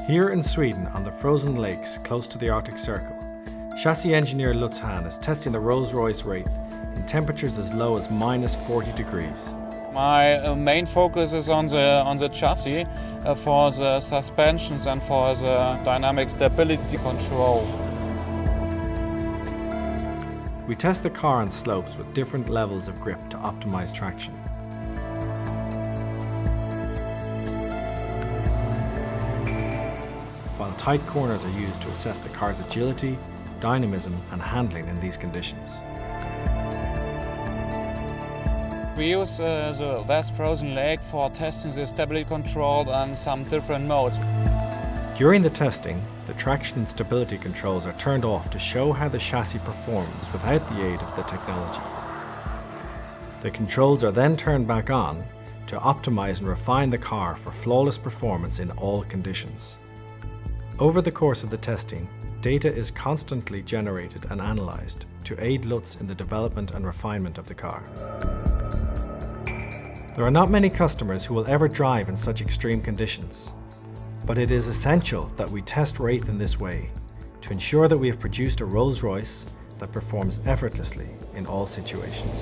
Here in Sweden, on the frozen lakes close to the Arctic Circle, chassis engineer Lutz Hahn is testing the Rolls Royce Wraith in temperatures as low as -40 degrees. My main focus is on the chassis for the suspensions and for the dynamic stability control. We test the car on slopes with different levels of grip to optimize traction. While tight corners are used to assess the car's agility, dynamism and handling in these conditions. We use the West Frozen Lake for testing the stability control and some different modes. During the testing, the traction and stability controls are turned off to show how the chassis performs without the aid of the technology. The controls are then turned back on to optimize and refine the car for flawless performance in all conditions. Over the course of the testing, data is constantly generated and analyzed to aid Lutz in the development and refinement of the car. There are not many customers who will ever drive in such extreme conditions, but it is essential that we test Wraith in this way to ensure that we have produced a Rolls Royce that performs effortlessly in all situations.